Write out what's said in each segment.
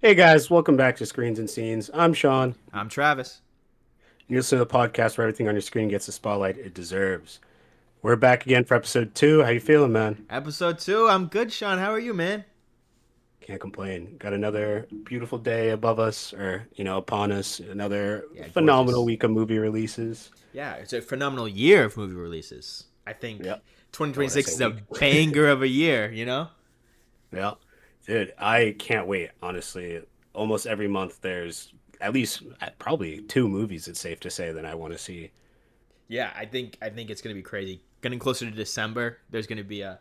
Hey guys, welcome back to Screens and Scenes. I'm Shawn. I'm Travis. You listen to the podcast where everything on your screen gets the spotlight it deserves. We're back again for episode 2. How you feeling, man? Episode 2. I'm good, Shawn. How are you, man? Can't complain. Got another beautiful day above us, or upon us. Another Yeah, phenomenal gorgeous. week of movie releases. Yeah, it's a phenomenal year of movie releases. I think Yep. Oh, when I 2026 say is a week. banger of a year? Yeah, dude, I can't wait. Honestly, almost every month there's at least probably two movies. It's safe to say that I want to see. Yeah, I think it's gonna be crazy. Getting closer to December, there's gonna be a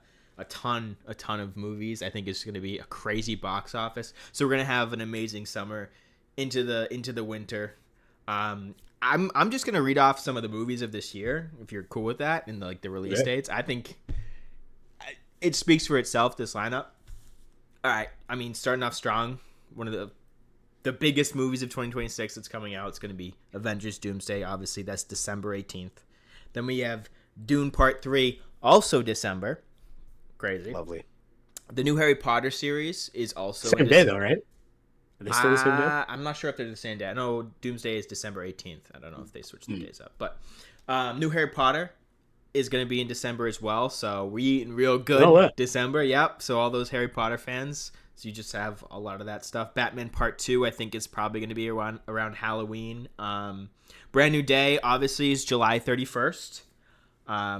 ton of movies. I think it's gonna be a crazy box office. So we're gonna have an amazing summer into the winter. I'm just gonna read off some of the movies of this year, if you're cool with that, and like the release Yeah. dates. I think it speaks for itself. This lineup. All right. I mean, starting off strong. One of the biggest movies of 2026 that's coming out. It's going to be Avengers Doomsday. Obviously, that's December 18th. Then we have Dune Part 3, also December. Crazy. Lovely. The new Harry Potter series is also in Same day this. though, right? Are they still the same day? I'm not sure if they're the same day. I know Doomsday is December 18th. I don't know if they switched the Hmm. days up. But new Harry Potter is going to be in December as well. So we eating real No good way. December. Yep. So all those Harry Potter fans. So you just have a lot of that stuff. Batman Part 2, I think, is probably going to be around Halloween. Brand New Day, obviously, is July 31st.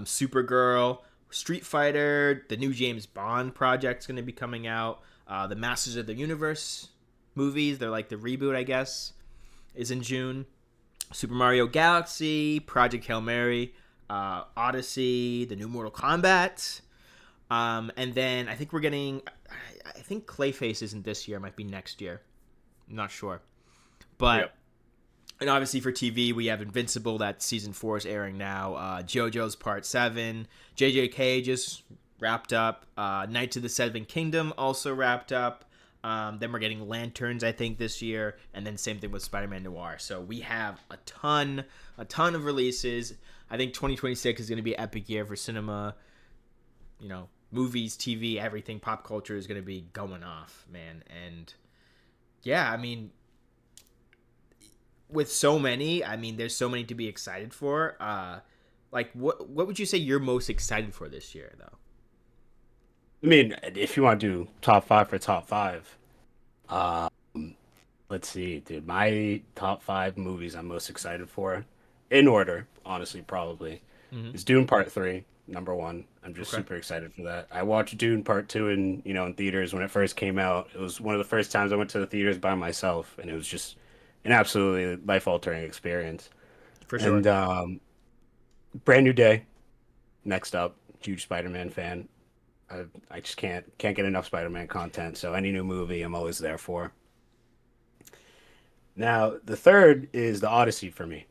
Supergirl, Street Fighter, the new James Bond project is going to be coming out. The Masters of the Universe movies, they're like the reboot, I guess, is in June. Super Mario Galaxy, Project Hail Mary, Odyssey, the new Mortal Kombat. And then I think we're getting. I think Clayface isn't this year. It might be next year. I'm not sure. But Yep. and obviously for TV we have Invincible. That season 4 is airing now. JoJo's Part 7. JJK just wrapped up. Knights of the Seven Kingdom also wrapped up. Then we're getting Lanterns, I think, this year, and then same thing with Spider-Man Noir. So we have a ton of releases. I think 2026 is going to be an epic year for cinema. Movies, TV, everything, pop culture is going to be going off, man. And yeah, I mean, with so many, I mean, there's so many to be excited for. Like, what would you say you're most excited for this year, though? I mean, if you want to do top five for top five, um, let's see, dude. My top five movies I'm most excited for, in order, honestly, probably, Mm-hmm. is Dune Part 3, number one. I'm just Okay. super excited for that. I watched Dune Part 2 in theaters when it first came out. It was one of the first times I went to the theaters by myself, and it was just an absolutely life-altering experience. For And sure. Brand New Day, next up, huge Spider-Man fan. I just can't get enough Spider-Man content, so any new movie I'm always there for. Now, the third is the Odyssey for me.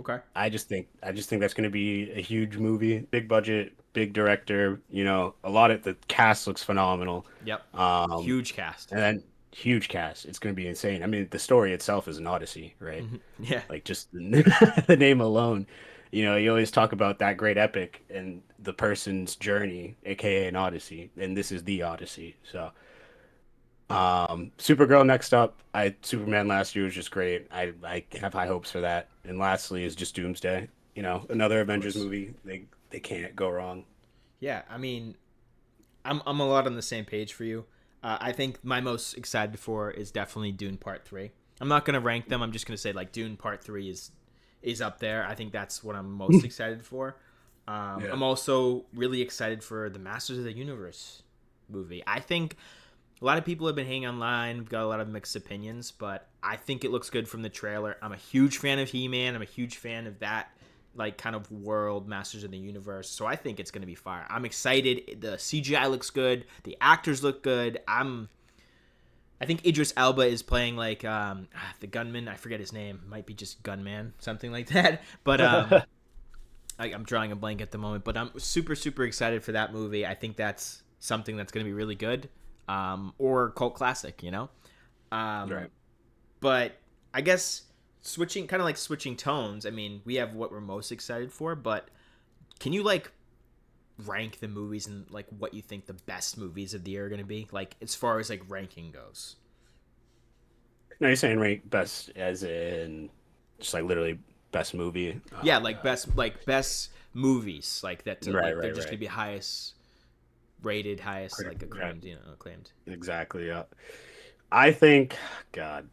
Okay. I just think that's going to be a huge movie, big budget, big director, a lot of the cast looks phenomenal. Yep. Um Huge cast. and then huge cast. It's going to be insane. I mean, the story itself is an Odyssey, right? Hmm. Yeah. Like just the name alone. You always talk about that great epic and the person's journey, aka an Odyssey, and this is the Odyssey. So, Supergirl next up. Superman last year was just great. I have high hopes for that. And lastly is just Doomsday. Another Of Avengers course. movie. They can't go wrong. Yeah. I mean, I'm a lot on the same page for you. I think my most excited for is definitely Dune Part 3. I'm not gonna rank them. I'm just gonna say like Dune Part 3 is up there. I think that's what I'm most excited for. Yeah. I'm also really excited for the Masters of the Universe movie. I think a lot of people have been hanging online. We've got a lot of mixed opinions, but I think it looks good from the trailer. I'm a huge fan of He-Man. I'm a huge fan of that like kind of world, Masters of the Universe. So I think it's going to be fire. I'm excited. The CGI looks good. The actors look good. I think Idris Elba is playing like the gunman. I forget his name. Might be just Gunman, something like that. But I'm drawing a blank at the moment. But I'm super super excited for that movie. I think that's something that's going to be really good, or cult classic. Um, Right. but I guess switching tones. I mean, we have what we're most excited for, but can you like rank the movies and like what you think the best movies of the year are going to be? Like as far as like ranking goes. No, you're saying rank best as in just like literally best movie. Yeah, Oh like God. best movies, like that. Right, Like they're right, just right. gonna be highest rated, highest like Right. acclaimed. Acclaimed. Exactly. Yeah. I think, God,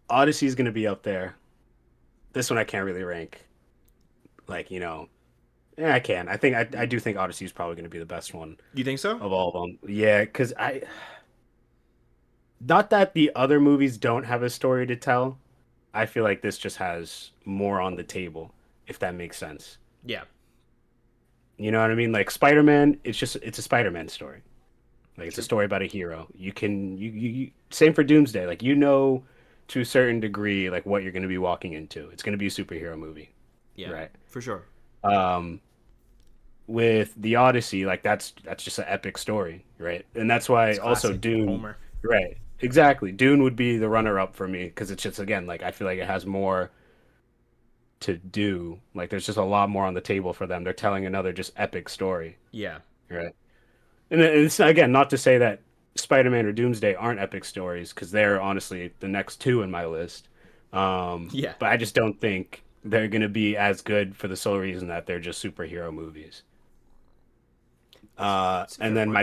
Odyssey's gonna be up there. This one I can't really rank. Like, yeah, I can. I do think Odyssey is probably gonna be the best one You think so? of all of them. Yeah, because not that the other movies don't have a story to tell. I feel like this just has more on the table, if that makes sense. Yeah. You know what I mean? Like Spider-Man, it's a Spider-Man story. Like it's a True. story about a hero. You can you same for Doomsday. Like to a certain degree like what you're going to be walking into. It's going to be a superhero movie, Yeah, right? for sure. Um with the Odyssey, like that's just an epic story, right? And that's why It's also classic. Dune, Homer. right? Exactly. Dune would be the runner-up for me because it's just again like I feel like it has more to do. Like there's just a lot more on the table for them. They're telling another just epic story, Yeah. right? And it's again not to say that Spider-Man or Doomsday aren't epic stories because they're honestly the next two in my list. Yeah. But I just don't think they're gonna be as good for the sole reason that they're just superhero movies. It's a And fair then point.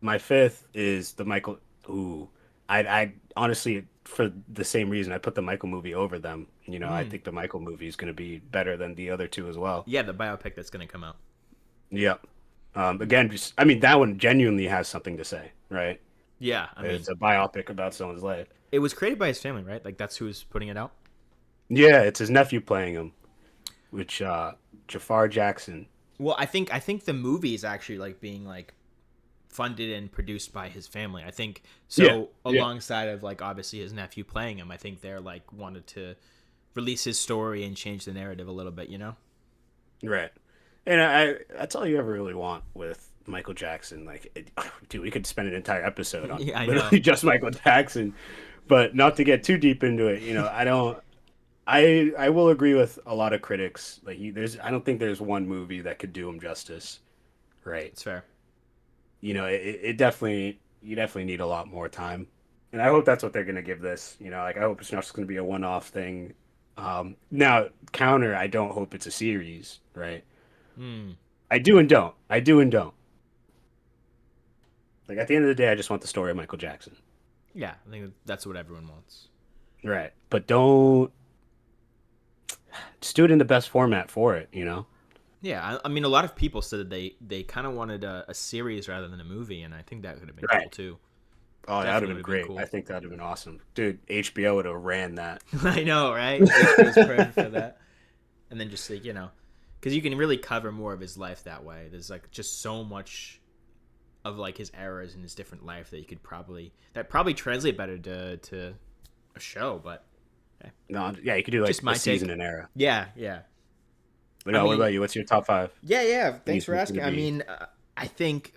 my fifth is the Michael. Ooh, I honestly for the same reason I put the Michael movie over them. I Mm. think the Michael movie is gonna be better than the other two as well. Yeah, the biopic that's gonna come out. Yep. Again, just I mean that one genuinely has something to say, right? Yeah, I mean, It's a biopic about someone's life. it was created by his family, right? Like that's who's putting it out. Yeah, it's his nephew playing him, which Jafar Jackson. Well, I think the movie is actually like being like funded and produced by his family. I think Yeah, so yeah, alongside of like obviously his nephew playing him. I think they're like wanted to release his story and change the narrative a little bit. right. And that's all you ever really want with Michael Jackson. Like, dude, we could spend an entire episode on Yeah, I know. literally just Michael Jackson, but not to get too deep into it. I don't. I will agree with a lot of critics. Like, I don't think there's one movie that could do him justice. Right. It's fair. It definitely you definitely need a lot more time, and I hope that's what they're gonna give this. Like I hope it's not just gonna be a one-off thing. Now counter, I don't hope it's a series, right? Hmm. I do and don't. I do and don't. Like at the end of the day, I just want the story of Michael Jackson, Yeah, I think that's what everyone wants. right? But don't just do it in the best format for it. Yeah, I mean, a lot of people said that they kind of wanted a series rather than a movie, and I think that could have been cool Right. too. Oh, that would Definitely have would been have been great. I cool. think that would have been awesome, dude. HBO would have ran that. I know, right? HBO's perfect for that. And then just like because you can really cover more of his life that way. There's like just so much of like his errors in his different life that you could probably translate better to a show. But okay. No, yeah, you could do like Just a my season take. and era. Yeah, yeah. But I no, what mean, about you? What's your top five? yeah, yeah. What do you Thanks for think is going asking. to be?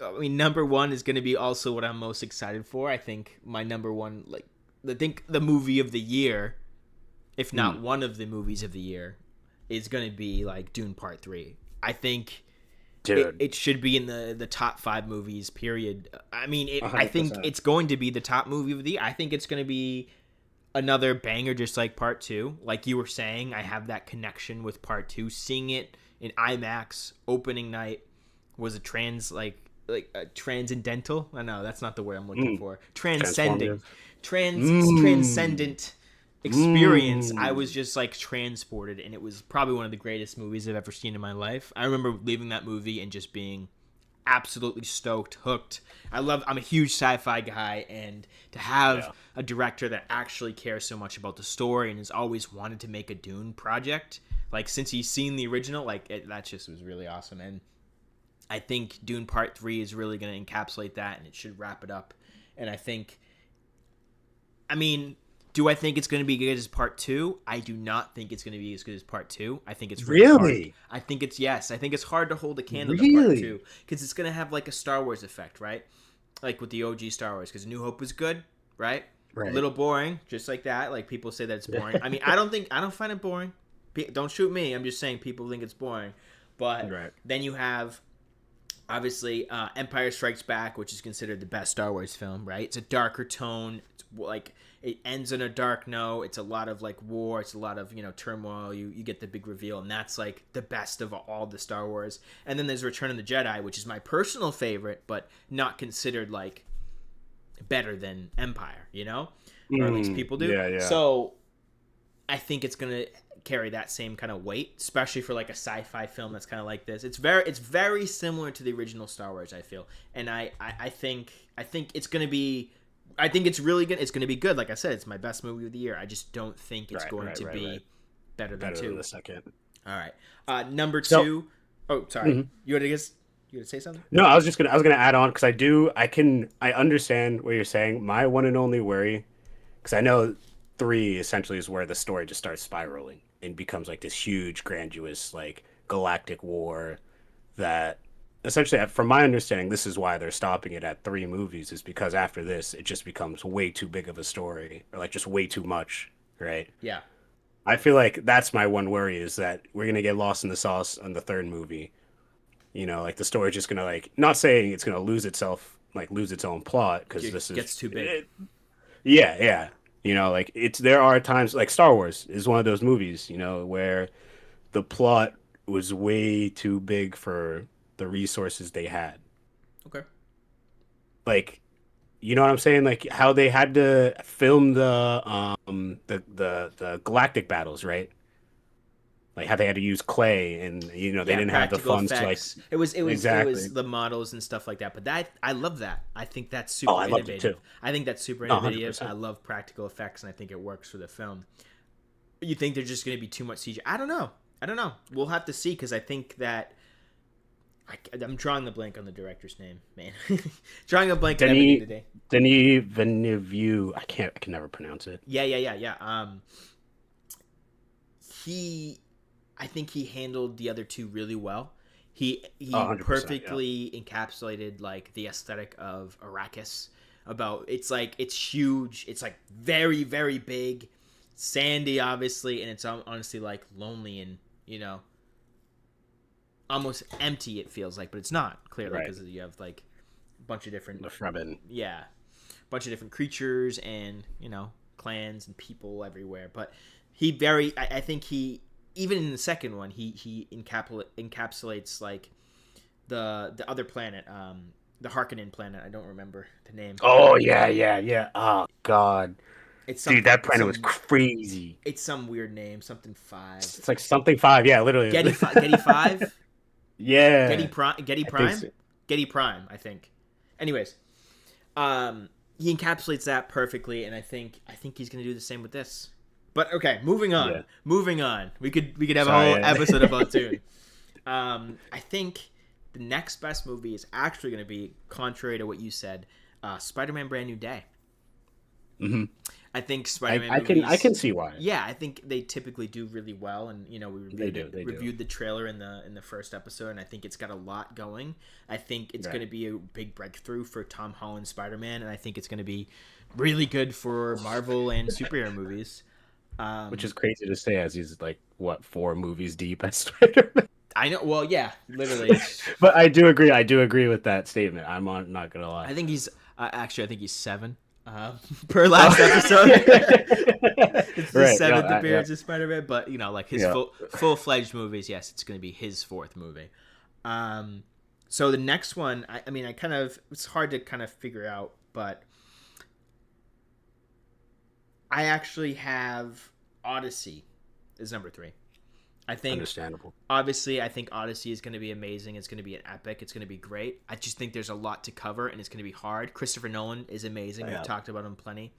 I mean, number one is going to be also what I'm most excited for. I think my number one, like, I think the movie of the year, if Hmm, not one of the movies of the year, is going to be like Dune Part Three. I think dude, it should be in the top five movies. Period. I mean, I think 100%. it's going to be the top movie of the year. I think it's going to be another banger, just like Part Two. Like you were saying, I have that connection with Part Two. Seeing it in IMAX opening night was a like a transcendental. I know that's not the word I'm looking Mm, for. Transcending, transformative. Mm, transcendent experience. I was mm. just like transported, and it was probably one of the greatest movies I've ever seen in my life. I remember leaving that movie and just being absolutely stoked, hooked. I'm a huge sci-fi guy, and to have Yeah. a director that actually cares so much about the story and has always wanted to make a Dune project, like since he's seen the original, that just was really awesome. And I think Dune Part 3 is really going to encapsulate that, and it should wrap it up. And I mean, do I think it's going to be good as Part 2? I do not think it's going to be as good as Part 2. I think it's really hard. Really? Yes. I think it's hard to hold a candle to Part Really? 2 because it's going to have like a Star Wars effect, right? Like with the OG Star Wars, because New Hope was good, right? A Right. little boring, just like that. Like people say that it's boring. I mean, I don't find it boring. Don't shoot me. I'm just saying people think it's boring. But Right. then you have Obviously, Empire Strikes Back, which is considered the best Star Wars film, right? It's a darker tone. It's like it ends on a dark note. It's a lot of like war. It's a lot of turmoil. You get the big reveal, and that's like the best of all the Star Wars. And then there's Return of the Jedi, which is my personal favorite, but not considered like better than Empire, or at least people do. Yeah, yeah. So I think it's gonna carry that same kind of weight, especially for like a sci-fi film that's kind of like this. It's very similar to the original Star Wars, I feel, and I think it's gonna be. I think it's really good. It's going to be good. Like I said, it's my best movie of the year. I just don't think it's going to be better than Better two. than the second. All right. Number So, two. Oh, sorry. mhm. You want to guess? You want to say something? No, I was gonna add on because I understand what you're saying. My one and only worry, because I know three essentially is where the story just starts spiraling and becomes like this huge, grandiose, like galactic war that essentially, from my understanding, this is why they're stopping it at three movies, is because after this, it just becomes way too big of a story or like just way too much, right? Yeah. I feel like that's my one worry is that we're gonna get lost in the sauce on the third movie. Like the story's just gonna like not saying it's gonna lose itself, like lose its own plot because It this is gets too big. yeah, yeah. Like there are times like Star Wars is one of those movies, where the plot was way too big for the resources they had. Okay. Like, you know what I'm saying? Like how they had to film the galactic battles, right? Like how they had to use clay and they Yeah, didn't have the practical funds to like effects. It was exactly. the models and stuff like that. But I love that. I think that's Oh, super I loved it too. innovative. I think that's super Oh, innovative. I 100%. love practical effects, and I think it works for the film. You think there's just going to be too much CGI? I don't know. I don't know. We'll have to see because I think that I'm drawing the blank on the director's name, man. Drawing a blank on everything Denis today. Denis Villeneuve. I can never pronounce it. Yeah. He, I think he handled the other two really well. Oh, He 100%. Yeah. perfectly encapsulated like the aesthetic of Arrakis. About it's like it's huge. It's like very very big, sandy obviously, and it's honestly like lonely and almost empty. It feels like, but it's not clearly Right. because you have like a bunch of different The Fremen. yeah, bunch of different creatures and clans and people everywhere. But I think he even in the second one he encapsulates like the other planet, the Harkonnen planet. I don't remember the name. Oh yeah, yeah, yeah. Oh God, It's dude, something. that planet was crazy. It's some weird name. Something five. It's like something five. Yeah, literally. Getty five. Yeah, Getty I think Prime. so. Getty Prime. I think. Anyways, he encapsulates that perfectly, and I think he's gonna do the same with this. But okay, moving on. Yeah. Moving on. We could have a Sorry. whole episode about Dune. I think the next best movie is actually going to be, contrary to what you said, Spider-Man: Brand New Day. Hmm. I think Spider-Man I can movies. see why. Yeah, I think they typically do really well, and we They do. They do. reviewed the trailer in the first episode, and I think it's got a lot going. I think it's Right. going to be a big breakthrough for Tom Holland Spider-Man, and I think it's going to be really good for Marvel and superhero movies. Which is crazy to say as he's like what 4 movies deep as Spider-Man. I know. Well, yeah, literally. It's, But I do agree. I do agree with that statement. Not gonna lie. I think he's actually. I think he's 7 per last episode. It's the Right. seventh Yeah. Yeah. appearance of Spider-Man, but like his Yeah. full-fledged movies. Yes, it's going to be his fourth movie. So the next one, I mean, it's hard to kind of figure out, but I actually have Odyssey is number 3. I think Understandable. obviously I think Odyssey is going to be amazing. It's going to be an epic. It's going to be great. I just think there's a lot to cover and it's going to be hard. Christopher Nolan is amazing. Yeah. We've talked about him plenty.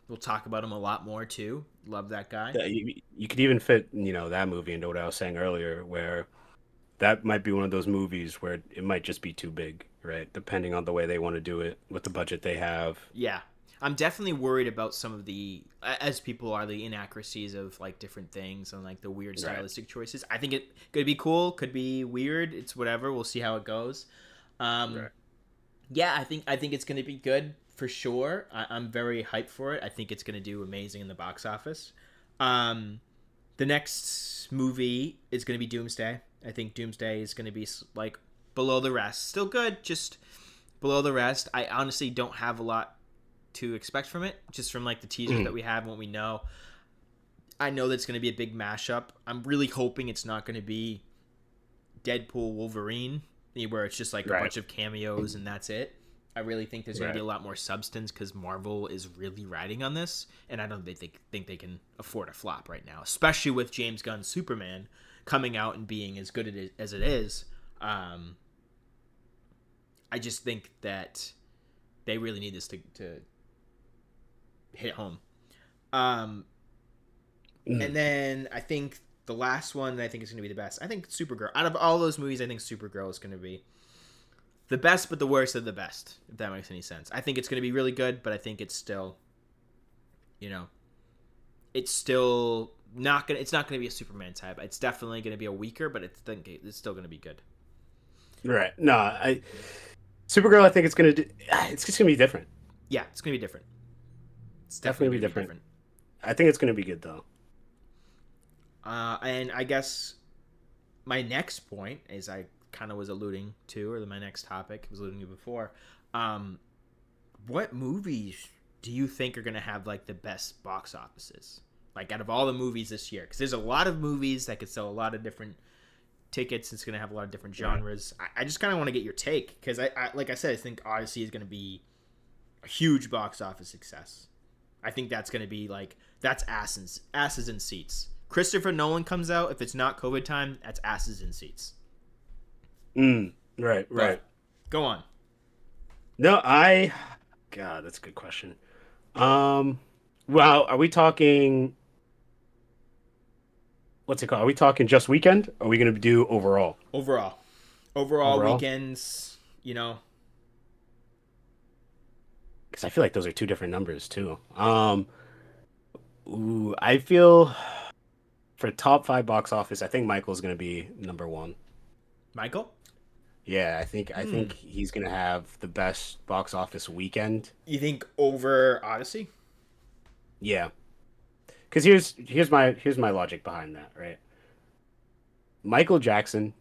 We'll talk about him a lot more too. Love that guy. Yeah, you could even fit that movie into what I was saying earlier, where that might be one of those movies where it might just be too big, right? Depending on the way they want to do it with the budget they have. Yeah. I'm definitely worried about some of the, as people are, the inaccuracies of like different things and like the weird Right. stylistic choices. I think it could be cool, could be weird. It's whatever. We'll see how it goes. Right. Yeah, I think it's going to be good for sure. I'm very hyped for it. I think it's going to do amazing in the box office. The next movie is going to be Doomsday. I think Doomsday is going to be like below the rest. Still good, just below the rest. I honestly don't have a lot to expect from it, just from like the teasers that Mhm. we have and what we know. I know that's going to be a big mashup. I'm really hoping it's not going to be Deadpool Wolverine, where it's just like a Right. bunch of cameos and that's it. I really think there's going to be Right. a lot more substance because Marvel is really riding on this, and I don't think they can afford a flop right now, especially with James Gunn's Superman coming out and being as good as it is. Um, I just think that they really need this to hit home. Um, and Mhm. then I think the last one that I think is going to be the best. I think Supergirl. Out of all those movies, I think Supergirl is going to be the best, but the worst of the best. If that makes any sense. I think it's going to be really good, but I think it's still, you know, it's still not gonna. It's not going to be a Superman type. It's definitely going to be a weaker, but it's still going to be good. Right. No, I Supergirl. I think it's gonna do. It's just gonna be different. Yeah, it's going to be different. It's definitely Definitely going be to be different. different. I think it's gonna be good though. And I guess my next point is I kind of was alluding to, or my next topic was alluding to before. Um, what movies do you think are going to have like the best box offices? Like out of all the movies this year, because there's a lot of movies that could sell a lot of different tickets. It's going to have a lot of different Right. genres. I just kind of want to get your take because like I said, I think Odyssey is going to be a huge box office success. I think that's going to be like that's asses in seats. Christopher Nolan comes out, if it's not COVID time, that's asses in seats. Right. Right. But go on. No, I. God, that's a good question. Um. Well, are we talking? What's it called? Are we talking just weekend? Or are we gonna do overall? Overall. Overall Overall? weekends, you know. Because I feel like those are two different numbers too. Ooh, I feel for top five box office, I think Michael's gonna be number one. Michael? Yeah, I think Hmm. he's gonna have the best box office weekend. You think over Odyssey? Yeah, because here's my logic behind that, right? Michael Jackson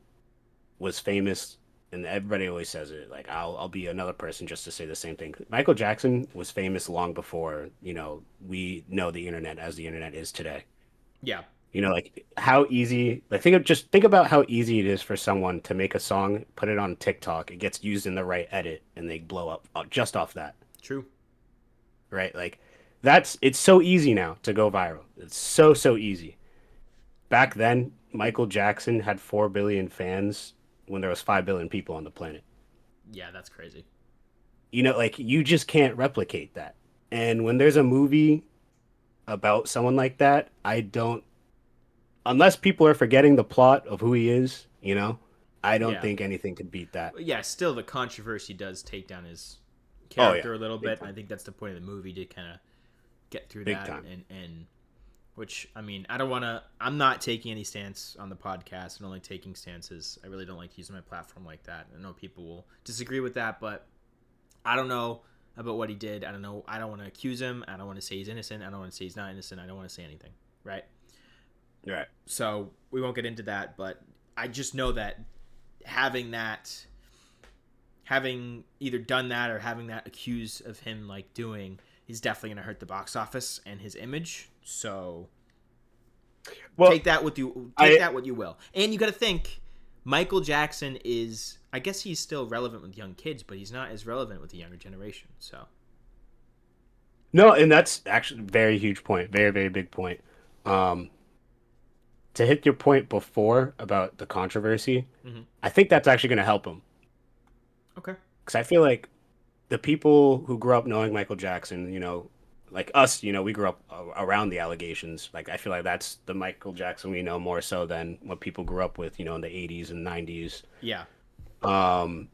was famous, and everybody always says it. Like I'll be another person just to say the same thing. Michael Jackson was famous long before we know the internet as the internet is today. Yeah. Like how easy. Like think about how easy it is for someone to make a song, put it on TikTok, it gets used in the right edit, and they blow up just off that, True. right? Like it's so easy now to go viral. It's so easy. Back then, Michael Jackson had 4 billion fans when there was 5 billion people on the planet. Yeah, that's crazy. Like you just can't replicate that. And when there's a movie about someone like that, I don't, unless people are forgetting the plot of who he is, I don't Yeah. think anything could beat that. Yeah, still the controversy does take down his Oh yeah, character a little big bit. I time, think that's the point of the movie to kind of get through big that time. and which I mean, I don't want to I'm not taking any stance on the podcast and only taking stances. I really don't like using my platform like that. I know people will disagree with that, but I don't know about what he did. I don't know. I don't want to accuse him. I don't want to say he's innocent. I don't want to say he's not innocent. I don't want to say anything, right? Right. So we won't get into that, but I just know that having that, having either done that or having that accused of him like doing is definitely going to hurt the box office and his image. So Well, take I that what you will. And you got to think Michael Jackson is I guess he's still relevant with young kids, but he's not as relevant with the younger generation. So, no, and that's actually a very huge point, very very big point. Um, to hit your point before about the controversy, mm-hmm. I think that's actually going to help him Okay. because I feel like the people who grew up knowing Michael Jackson, like us, we grew up around the allegations. Like I feel like that's the Michael Jackson we know more so than what people grew up with, in the 80s and 90s. Yeah. Um,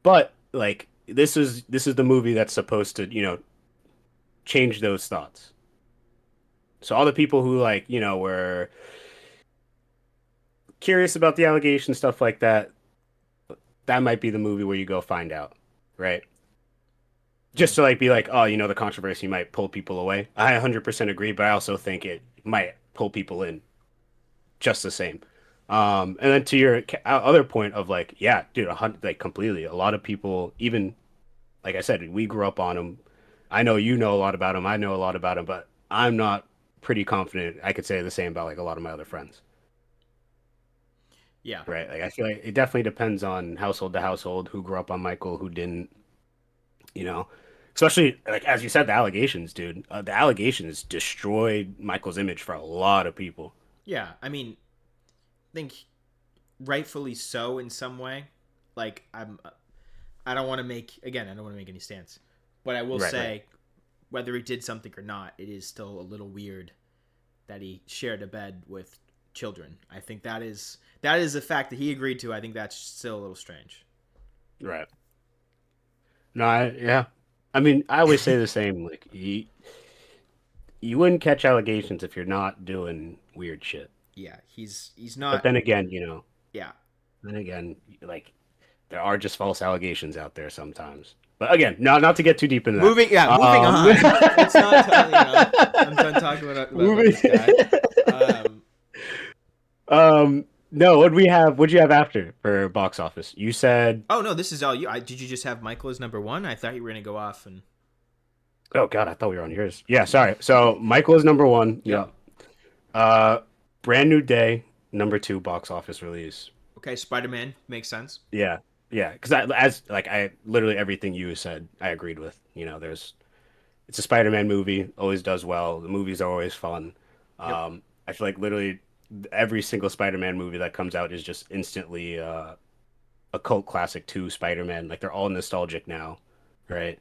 but like this is the movie that's supposed to, change those thoughts. So all the people who like, were curious about the allegation stuff like that, that might be the movie where you go find out, right? Mm. Just to like be like, oh, the controversy might pull people away. I 100% agree, but I also think it might pull people in just the same. And then to your other point of like, yeah, dude, like completely. A lot of people, even like I said, we grew up on him. I know you know a lot about him. I know a lot about him, but I'm not pretty confident I could say the same about like a lot of my other friends. Yeah. Right? Like I feel like it definitely depends on household to household, who grew up on Michael, who didn't, you know. Especially like as you said, the allegations, dude. The allegations destroyed Michael's image for a lot of people. Yeah. I mean, I think rightfully so in some way. Like I don't want to make again. I don't want to make any stance, but I will Right, right. say whether he did something or not, it is still a little weird that he shared a bed with children. I think that is a fact that he agreed to. I think that's still a little strange. Right. No, yeah. I mean, I always say the same. Like, you wouldn't catch allegations if you're not doing weird shit. Yeah, he's But not. then again, Yeah, then again, like there are just false allegations out there sometimes. But again, not to get too deep into that. moving. Yeah, moving on. Let's not. I'm done talking about Moving. this guy. Um, No, what we have? What'd you have after for box office? You said, oh no, this is all you. Did you just have Michael as number one? I thought you were gonna go off and. oh God, I thought we were on yours. Yeah, sorry. So Michael is number one. Yep. Yep. Uh, Brand New Day, number two box office release. Okay, Spider Man makes sense. Yeah, yeah. Because as like I literally everything you said, I agreed with. It's a Spider-Man movie, always does well. The movies are always fun. Yep. I feel like literally every single Spider-Man movie that comes out is just instantly a cult classic to Spider-Man. Like they're all nostalgic now, right?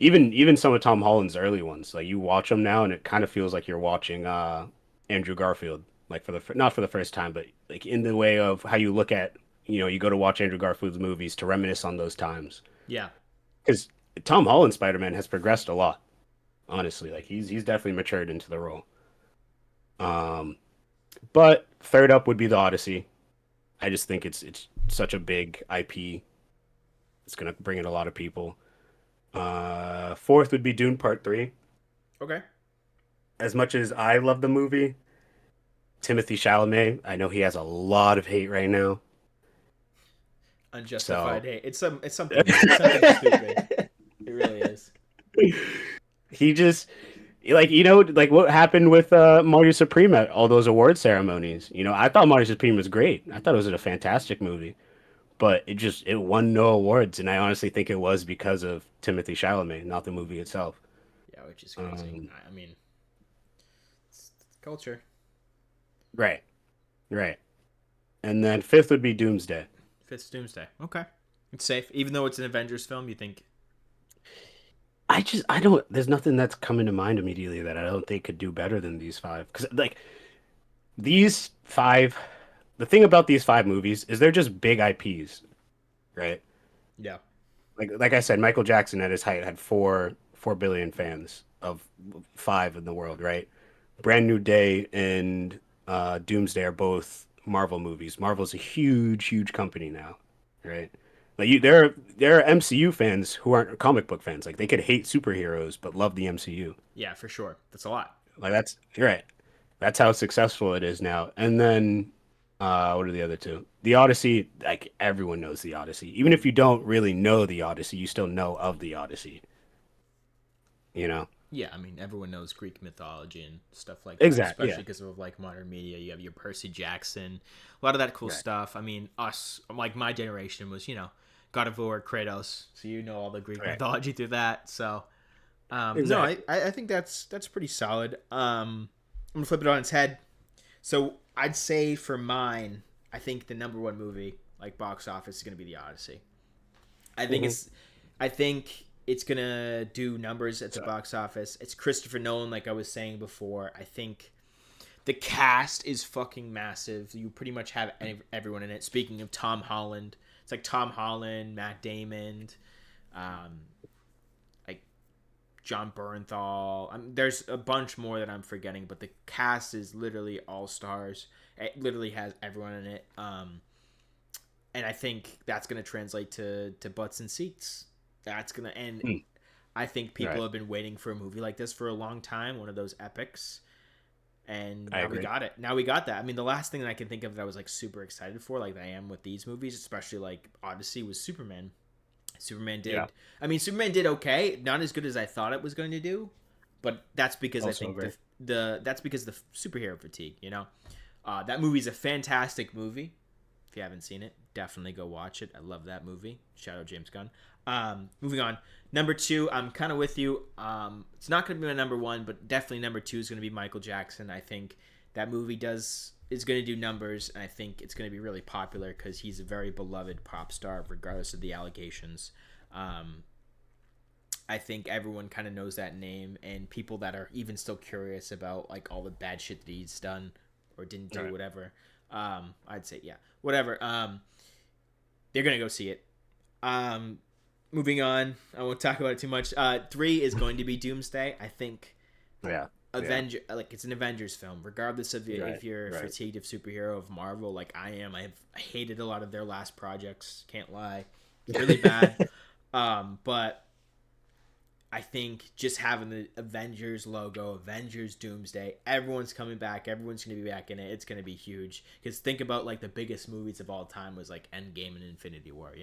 Even some of Tom Holland's early ones, like you watch them now, and it kind of feels like you're watching Andrew Garfield, like not for the first time, but like in the way of how you look at, you go to watch Andrew Garfield's movies to reminisce on those times. Yeah. Because Tom Holland Spider-Man has progressed a lot, honestly. Like he's definitely matured into the role. Um, but third up would be the Odyssey. I just think it's such a big IP. It's gonna bring in a lot of people. Fourth would be Dune Part Three. Okay. As much as I love the movie, Timothy Chalamet, I know he has a lot of hate right now. Unjustified So hate. It's something stupid. It really is. he just like like what happened with Mario Supreme at all those award ceremonies. I thought Mario Supreme was great. I thought it was a fantastic movie, but it won no awards, and I honestly think it was because of Timothy Chalamet, not the movie itself. Yeah, which is crazy. Um, I mean, it's culture. right, right, and then fifth would be Doomsday. Fifth Doomsday. Okay. It's safe. Even though it's an Avengers film, you think. I don't. There's nothing that's coming to mind immediately that I don't think could do better than these five. Because like these five, the thing about these five movies is they're just big IPs, right? Yeah. Like I said, Michael Jackson at his height had 4 billion fans of five in the world, right? Brand New Day and Doomsday are both Marvel movies. Marvel's a huge company now, right? Like there are MCU fans who aren't comic book fans. Like they could hate superheroes but love the MCU. Yeah, for sure. That's a lot. Like that's you're right. That's how successful it is now. And then what are the other two? The Odyssey, like everyone knows the Odyssey. Even if you don't really know the Odyssey, you still know of the Odyssey, you know? Yeah, I mean, everyone knows Greek mythology and stuff like that, Exactly. especially Yeah. because of like modern media. You have your Percy Jackson, a lot of that cool Right. stuff. I mean, us, like my generation was, God of War, Kratos, so you know all the Greek Right. mythology through that. So, no, Exactly. I think that's pretty solid. I'm gonna flip it on its head. So I'd say for mine, I think the number one movie, like box office, is gonna be The Odyssey. I think Hmm. it's I think it's gonna do numbers at the So, box office. It's Christopher Nolan, like I was saying before. I think the cast is fucking massive. You pretty much have everyone in it. Speaking of Tom Holland, it's like Tom Holland, Matt Damon, um, like John Bernthal. There's a bunch more that I'm forgetting, but the cast is literally all stars. It literally has everyone in it. And I think that's going to translate to butts and seats. That's going to end. I think people right. have been waiting for a movie like this for a long time, one of those epics. And I now we agree. got it. Now we got that. I mean, the last thing that I can think of that I was like super excited for, like I am with these movies, especially like Odyssey, was Superman. Superman Yeah. did. I mean, Superman did okay, not as good as I thought it was going to do, but that's because I Also think agree. the that's because the superhero fatigue. That movie's a fantastic movie. If you haven't seen it, definitely go watch it. I love that movie. Shout out James Gunn. Moving on. Number two, I'm kind of with you. It's not going to be my number one, but definitely number two is going to be Michael Jackson. I think that movie is going to do numbers, and I think it's going to be really popular because he's a very beloved pop star, regardless of the allegations. Um, I think everyone kind of knows that name, and people that are even still curious about like all the bad shit that he's done or didn't do, Right. whatever. I'd say yeah, whatever. They're gonna go see it. Um, Moving on, I won't talk about it too much. Three is going to be Doomsday. I think Yeah. Yeah. Avenger, like it's an Avengers film, regardless of Right. if you're Right. fatigued of superhero of Marvel, like I am. I hated a lot of their last projects. Can't lie, really bad. But I think just having the Avengers logo, Avengers Doomsday, everyone's coming back. Everyone's going to be back in it. It's going to be huge. Because think about like the biggest movies of all time was like Endgame and Infinity War.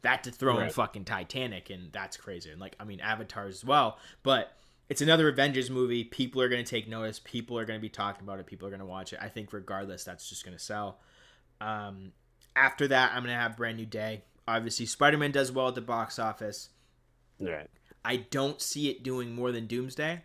That to throw in Right. fucking Titanic, and that's crazy. And like I mean Avatar as well. But it's another Avengers movie. People are going to take notice. People are going to be talking about it. People are going to watch it. I think regardless, that's just going to sell. Um, After that, I'm going to have Brand New Day. Obviously, Spider Man does well at the box office. Right. I don't see it doing more than Doomsday.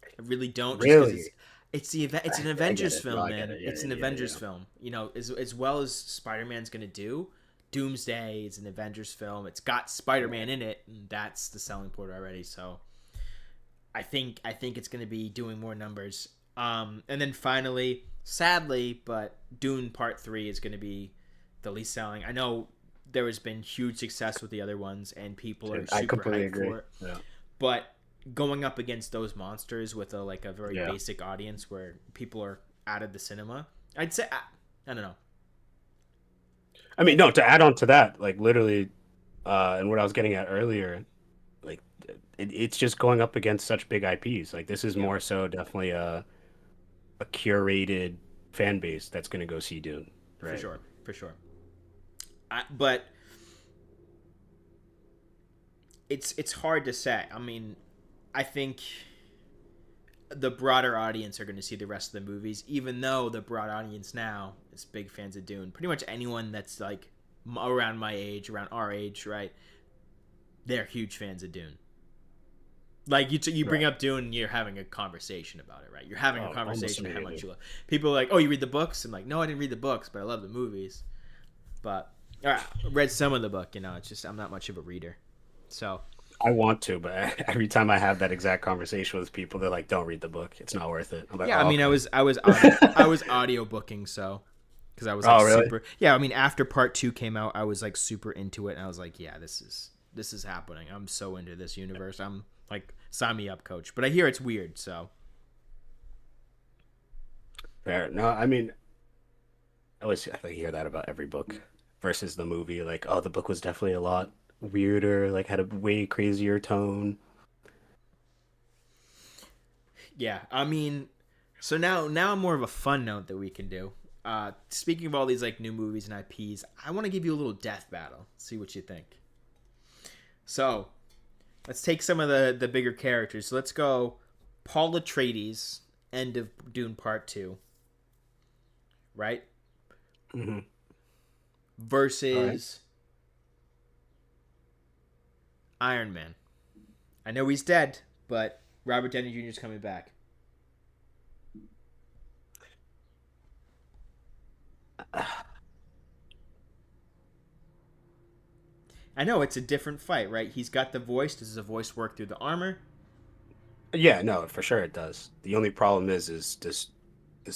I really don't, just because Really? it's an I get Avengers it. No, film, I get man. it. Yeah. It's an Yeah. Avengers Yeah. film. As well as Spider Man's gonna do. Doomsday is an Avengers film. It's got Spider Man in it, and that's the selling point already. So I think it's gonna be doing more numbers. And then finally, sadly, but Dune Part 3 is gonna be the least selling. I know there has been huge success with the other ones, and people are I super completely hyped agree. for it. Yeah. But going up against those monsters with a very Yeah. basic audience where people are out of the cinema, I'd say I don't know. I mean, no, to add on to that, like literally, and what I was getting at earlier, like it's just going up against such big IPs. Like this is Yeah, more so definitely a curated fan base that's gonna go see Dune, for right? sure, for sure. But it's hard to say. I mean, I think the broader audience are going to see the rest of the movies, even though the broad audience now is big fans of Dune. Pretty much anyone that's like around my age, around our age, right? They're huge fans of Dune. Like you bring Right. up Dune, and you're having a conversation about it, right? You're having a Oh, almost conversation of how much immediately. you love. People are like, "Oh, you read the books?" I'm like, "No, I didn't read the books, but I love the movies." But all right, I read some of the book. It's just I'm not much of a reader, so I want to, but every time I have that exact conversation with people, they're like, "Don't read the book. It's not worth it." I'm like, yeah. I "Oh, mean, okay." I was audio booking, so because I was like Oh, really? super. Yeah, I mean, after part two came out, I was like super into it, and I was like, yeah, this is happening. I'm so into this universe. I'm like, sign me up, coach. But I hear it's weird, so Fair. No, I mean, I hear that about every book versus the movie. Like, oh, the book was definitely a lot weirder, like had a way crazier tone. yeah. I mean, so now more of a fun note that we can do. Speaking of all these like new movies and IPs, I want to give you a little death battle. See what you think. So let's take some of the bigger characters. So let's go Paul Atreides, end of Dune Part Two, right? Hmm. All right. Versus Iron Man. I know he's dead, but Robert Downey Jr. is coming back. I know it's a different fight, right? He's got the voice. Does the voice work through the armor? Yeah, no, for sure it does. The only problem is does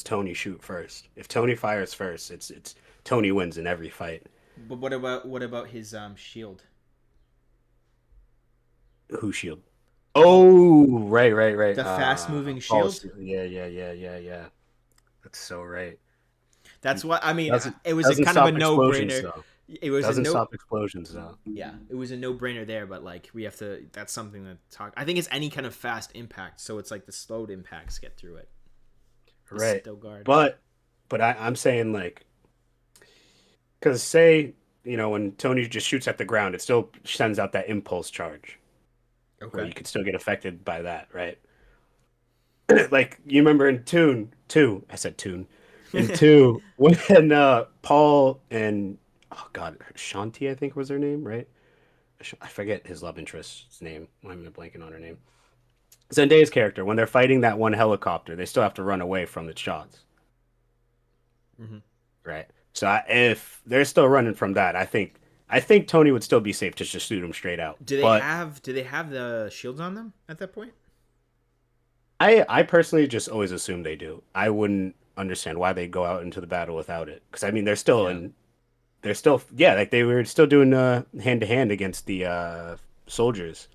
Tony shoot first? If Tony fires first, it's Tony wins in every fight. But what about his shield? Who shield? Oh, right, right, right. The fast moving Oh, shield. yeah, yeah, yeah, yeah, yeah. That's so right. That's what I mean. Doesn't It was a doesn't kind of a stop no explosions brainer. though. It was a Doesn't no. stop explosions though. Yeah, it was a no brainer there. But like we have to. That's something to talk. I think it's any kind of fast impact. So it's like the slowed impacts get through it. The Right. Stilgard. But I'm saying like because say when Tony just shoots at the ground, it still sends out that impulse charge where Okay. you could still get affected by that, right? Like you remember in Tune two, I said Tune in two when Paul and oh God, Shanti I think was her name, right? I forget his love interest's name. Why am I blanking on her name? Zendaya's character when they're fighting that one helicopter, they still have to run away from the shots, hmm right? So if they're still running from that, I think Tony would still be safe to just shoot him straight out. But Do they have the shields on them at that point? I personally just always assume they do. I wouldn't understand why they go out into the battle without it because I mean Yeah. they're still yeah like they were still doing hand to hand against the soldiers.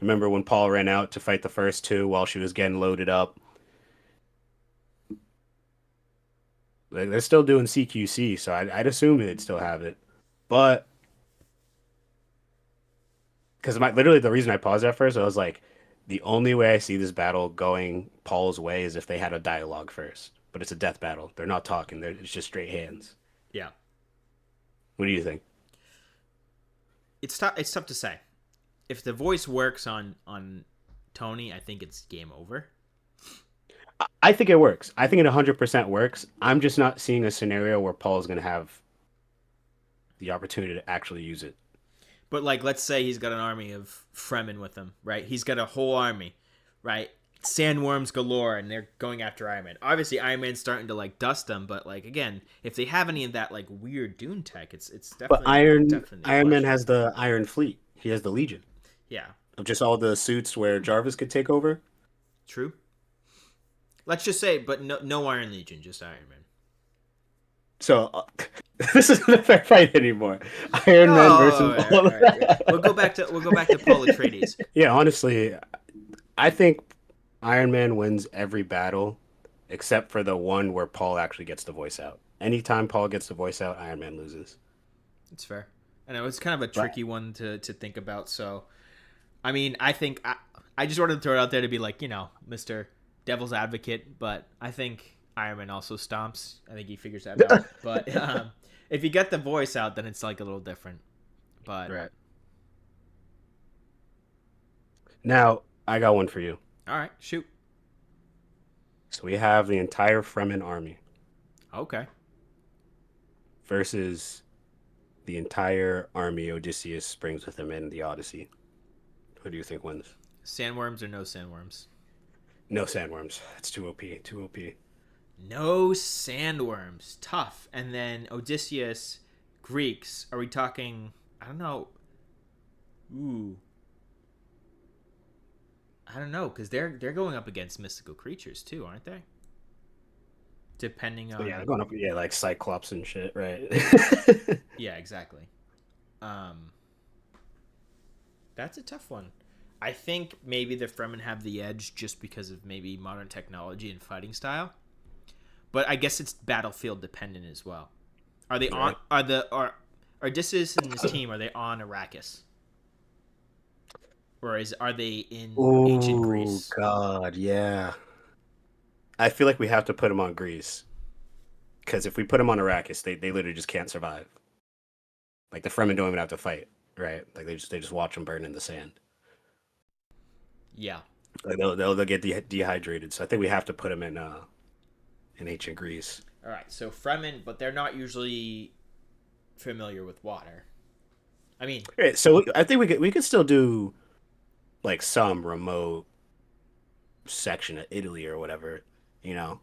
Remember when Paul ran out to fight the first two while she was getting loaded up? Like they're still doing CQC, so I'd assume they'd still have it. But because my literally the reason I paused at first, I was like, the only way I see this battle going Paul's way is if they had a dialogue first. But it's a death battle. They're not talking. It's just straight hands. Yeah. What do you think? It's tough. It's tough to say. If the voice works on Tony, I think it's game over. I think it works. I think it 100% works. I'm just not seeing a scenario where Paul's going to have the opportunity to actually use it. But like, let's say he's got an army of Fremen with him, right? He's got a whole army, right? Sandworms galore, and they're going after Iron Man. Obviously, Iron Man's starting to like dust them, but like again, if they have any of that like weird Dune tech, it's But definitely a Iron Man question. has the Iron Fleet. He has the Legion Yeah, of just all the suits where Jarvis could take over. true. Let's just say, but no Iron Legion, just Iron Man. So this isn't a fair fight anymore. Iron Man Oh, versus all right, all all of right. Yeah. that. We'll go back to Paul Atreides. Yeah, honestly, I think Iron Man wins every battle except for the one where Paul actually gets the voice out. Anytime Paul gets the voice out, Iron Man loses. It's fair. I know it's kind of a But tricky one to think about. So, I mean, I just wanted to throw it out there to be like, Mister Devil's Advocate, but I think Iron Man also stomps. I think he figures that out. But if you get the voice out, then it's like a little different. But right now, I got one for you. all right, shoot. So we have the entire Fremen army Okay, versus the entire army Odysseus brings with him in the Odyssey. Who do you think wins? sandworms or no sandworms? No sandworms. That's too OP. Too OP. No sandworms. Tough. And then Odysseus, Greeks. Are we talking? I don't know. Ooh, I don't know because they're going up against mystical creatures too, aren't they? Depending So yeah, they're on going up. Yeah, like Cyclops and shit, right? yeah, exactly. Um, that's a tough one. I think maybe the Fremen have the edge just because of maybe modern technology and fighting style, but I guess it's battlefield dependent as well. Are they on? Right. Are Odysseus and his team? Are they on Arrakis, or are they in ancient Oh Greece? God, yeah. I feel like we have to put him on Greece because if we put him on Arrakis, they literally just can't survive. Like the Fremen don't even have to fight, right? Like they just watch them burn in the sand. Yeah. Like they'll get dehydrated. So I think we have to put him in ancient Greece. All right. So Fremen, but they're not usually familiar with water. I mean, Right, so I think we could still do like some remote section of Italy or whatever, you know,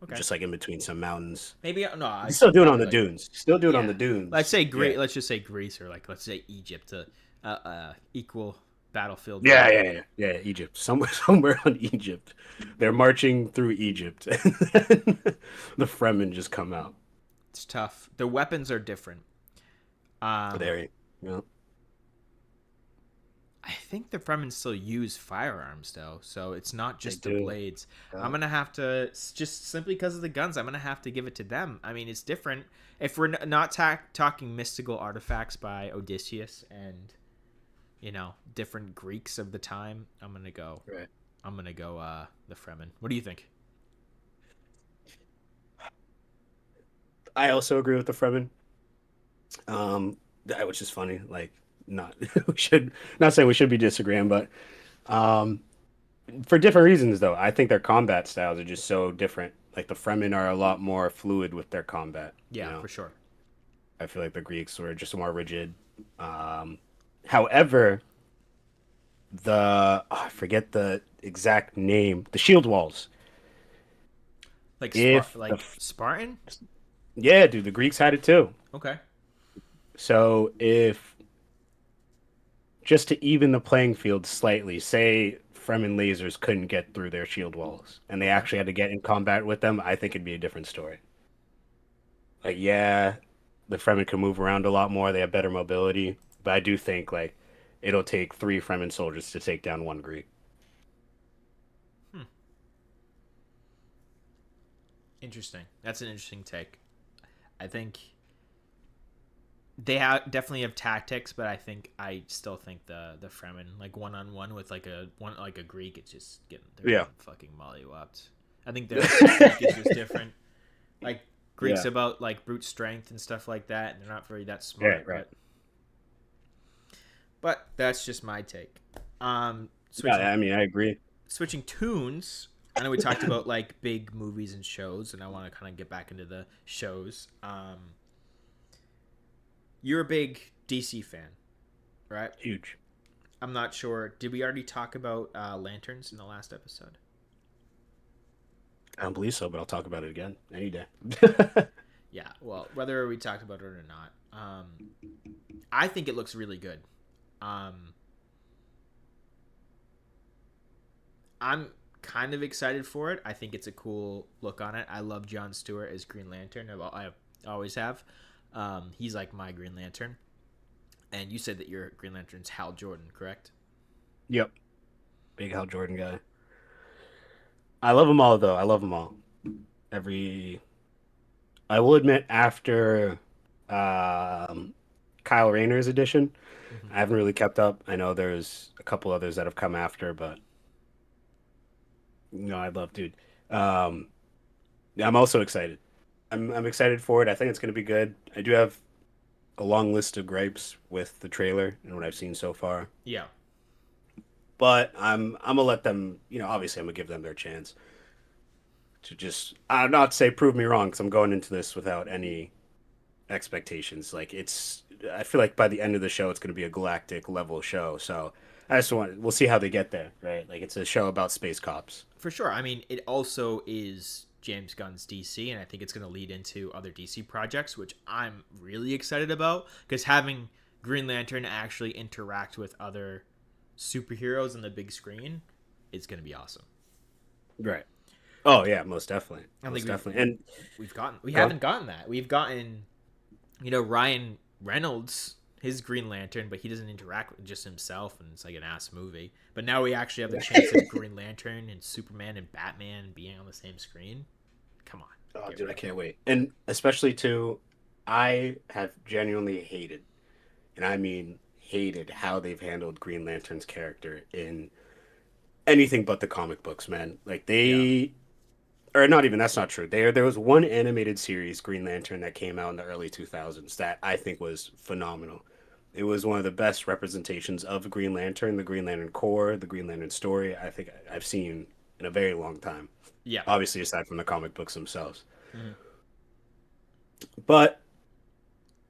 okay. just like in between some mountains. Maybe no. You I can still do it on maybe the like dunes. Still do it on yeah. the dunes. Yeah. Let's just say Greece or like let's say Egypt, equal battlefield Yeah, for. yeah, yeah, yeah. Egypt, somewhere, somewhere on Egypt. They're marching through Egypt, and then the Fremen just come out. It's tough. The weapons are different. Um, There, you know, I think the Fremen still use firearms though, so it's not they just the do. blades. I'm Yeah. gonna have to just simply because of the guns. I'm gonna have to give it to them. I mean, it's different. If we're not talking mystical artifacts by Odysseus and different Greeks of the time, I'm gonna go. Right. I'm gonna go the Fremen. What do you think? I also agree with the Fremen. Which is funny. Like, not we should not say we should be disagreeing, but um, for different reasons though. I think their combat styles are just so different. Like the Fremen are a lot more fluid with their combat. You Yeah, know, for sure. I feel like the Greeks were just more rigid. Um, however, I forget the exact name. The shield walls. If the Like Spartan. Yeah, dude, the Greeks had it too. Okay. So if just to even the playing field slightly, say Fremen lasers couldn't get through their shield walls and they Okay. actually had to get in combat with them, I think it'd be a different story. Like, yeah, the Fremen can move around a lot more, they have better mobility, but I do think like it'll take three Fremen soldiers to take down one Greek. Hmm. Interesting. That's an interesting take. I think definitely have tactics, but I still think the Fremen like one on one with like a Greek, it's just they're Yeah. getting fucking mollywopped. I think their technique is just different. Like Greeks Yeah. about like brute strength and stuff like that, and they're not very that Right, smart. right. But that's just my take. Yeah, Switching I mean, I agree. switching tunes. I know we talked about like big movies and shows, and I want to kind of get back into the shows. You're a big DC fan, right? Huge. I'm not sure. Did we already talk about lanterns in the last episode? I don't believe so, but I'll talk about it again any day. Yeah. Well, whether we talked about it or not, I think it looks really good. Um, I'm kind of excited for it. I think it's a cool look on it. I love Jon Stewart as Green Lantern. I always have. He's like my Green Lantern. And you said that your Green Lantern's Hal Jordan, correct? Yep. Big Hal Jordan guy. I love them all though. I love them all. Every I will admit after um Kyle Rayner's edition, Mm-hmm. I haven't really kept up. I know there's a couple others that have come after, but I love dude. Um yeah, I'm also excited. I'm excited for it. I think it's gonna be good. I do have a long list of gripes with the trailer and what I've seen so far. Yeah, But I'm gonna let them, obviously I'm gonna give them their chance to just I'm not say prove me wrong because I'm going into this without any expectations. Like I feel like by the end of the show, it's going to be a galactic level show. So we'll see how they get there, right? Like it's a show about space cops. for sure. I mean, it also is James Gunn's DC, and I think it's going to lead into other DC projects, which I'm really excited about because having Green Lantern actually interact with other superheroes on the big screen, it's going to be awesome. Right. Oh yeah, most definitely, I don't think most definitely. And we go on. haven't gotten that. We've gotten Ryan Reynolds his Green Lantern, but he doesn't interact with just himself, and it's like an ass movie. But now we actually have the chance of Green Lantern and Superman and Batman being on the same screen. Come on, Oh, get dude, I real. can't wait. And especially too, I have genuinely hated, and I mean hated how they've handled Green Lantern's character in anything but the comic books, man. Like Yeah, they or not even that's not true. There was one animated series, Green Lantern, that came out in the early 2000s that I think was phenomenal. It was one of the best representations of Green Lantern, the Green Lantern Corps, the Green Lantern story I think I've seen in a very long time. yeah. Obviously, aside from the comic books themselves. Mhm. But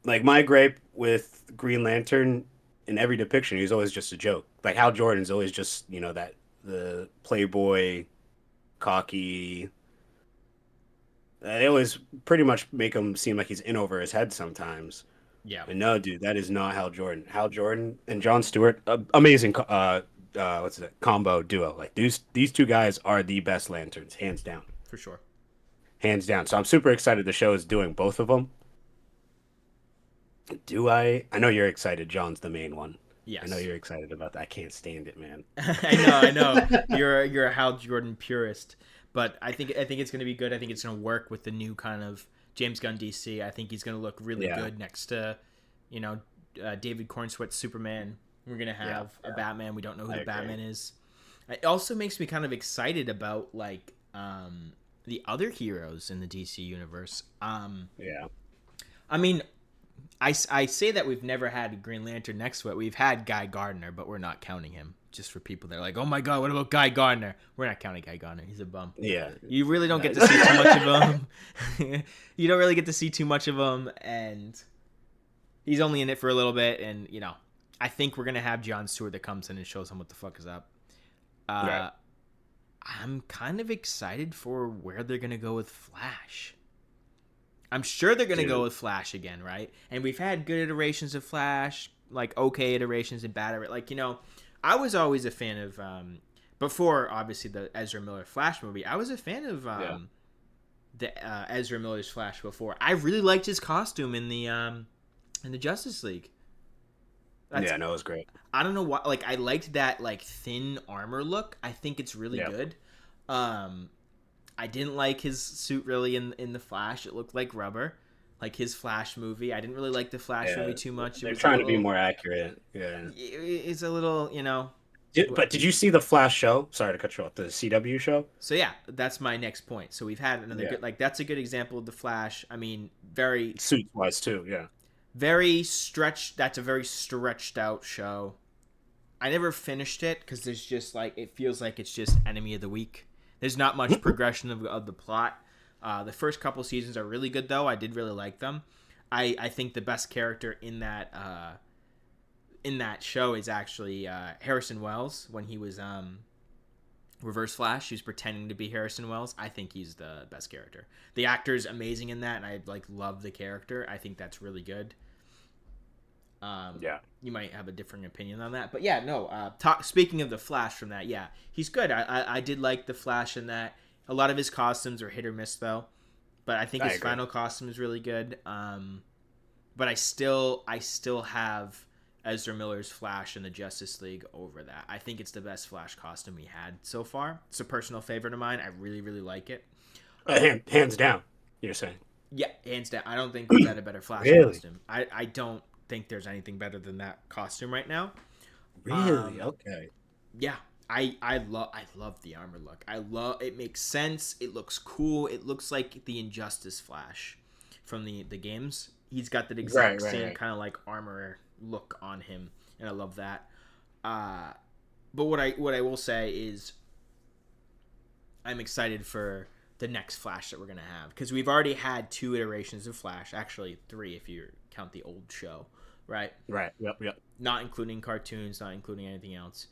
like my gripe with Green Lantern in every depiction, he's always just a joke. Like Hal Jordan's always just, that the playboy, cocky. They always pretty much make him seem like he's in over his head sometimes. Yeah, But no, dude, that is not Hal Jordan. Hal Jordan and John Stewart, amazing. What's it? Combo duo. Like these two guys are the best Lanterns, hands down, for sure. hands down. So I'm super excited. The show is doing both of them. Do I? I know you're excited. John's the main one. I know Yes, you're excited about that. I can't stand it, man. I know. You're a Hal Jordan purist, but I think it's going to be good. I think it's going to work with the new kind of James Gunn DC. I think he's going to look really Yeah, good next to, you know, David Cornsweet's Superman. We're going to yeah, have a Batman. We don't know who I the agree. Batman is. It also makes me kind of excited about like the other heroes in the DC universe. Yeah. I mean, I say that we've never had Green Lantern next to it. We've had Guy Gardner, but we're not counting him. Just for people that are like, oh my god, what about Guy Gardner? We're not counting Guy Gardner. He's a bum. Yeah. You really don't get to see too much Nice. of him. You don't really get to see too much of him, and he's only in it for a little bit. And I think we're gonna have John Stewart that comes in and shows him what the fuck is up. Right. Uh, I'm kind of excited for where they're gonna go with Flash. I'm sure they're gonna go Dude. with Flash again, right? And we've had good iterations of Flash, like okay iterations and bad, like I was always a fan of before obviously the Ezra Miller Flash movie. I was a fan of Yeah. the Ezra Miller's Flash before. I really liked his costume in the Justice League. That's Yeah, no, it was great. I don't know why. Like I liked that like thin armor look. I think it's really Yeah. good. Um, I didn't like his suit really in the Flash. It looked like rubber, like his Flash movie. I didn't really like the Flash Yeah. movie too much. It They're was a trying to be little. more accurate. Yeah. It's a little, But did you see the Flash show? Sorry to cut you off. The CW show? So yeah, that's my next point. So we've had another Yeah. good, like that's a good example of the Flash. I mean, very, Suits wise too. Yeah. very stretched. That's a very stretched out show. I never finished it because there's just like it feels like it's just enemy of the week. There's not much progression of the plot. The first couple seasons are really good though. I did really like them. I think the best character in that show is actually Harrison Wells when he was Reverse Flash. He was pretending to be Harrison Wells. I think he's the best character. The actor is amazing in that, and I like love the character. I think that's really good. Yeah. You might have a different opinion on that, but yeah, no. Speaking of the Flash from that, yeah, he's good. I did like the Flash in that. A lot of his costumes are hit or miss though, but I think I his agree. final costume is really good. But I still have Ezra Miller's Flash in the Justice League over that. I think it's the best Flash costume we had so far. It's a personal favorite of mine. I really really like it. Hands down, you're saying. Yeah, hands down. I don't think we've had a better Flash Really? costume. I don't think there's anything better than that costume right now. Really? Um, Okay. yeah, I love the armor look. I love it. Makes sense. It looks cool. It looks like the Injustice Flash from the games. He's got that Right, exact right, same right. kind of like armor look on him, and I love that. Uh, but what I will say is I'm excited for the next Flash that we're gonna have because we've already had two iterations of Flash, actually three if you count the old show, right? Right. Yep. Yep. Not including cartoons, not including anything else. Hmm.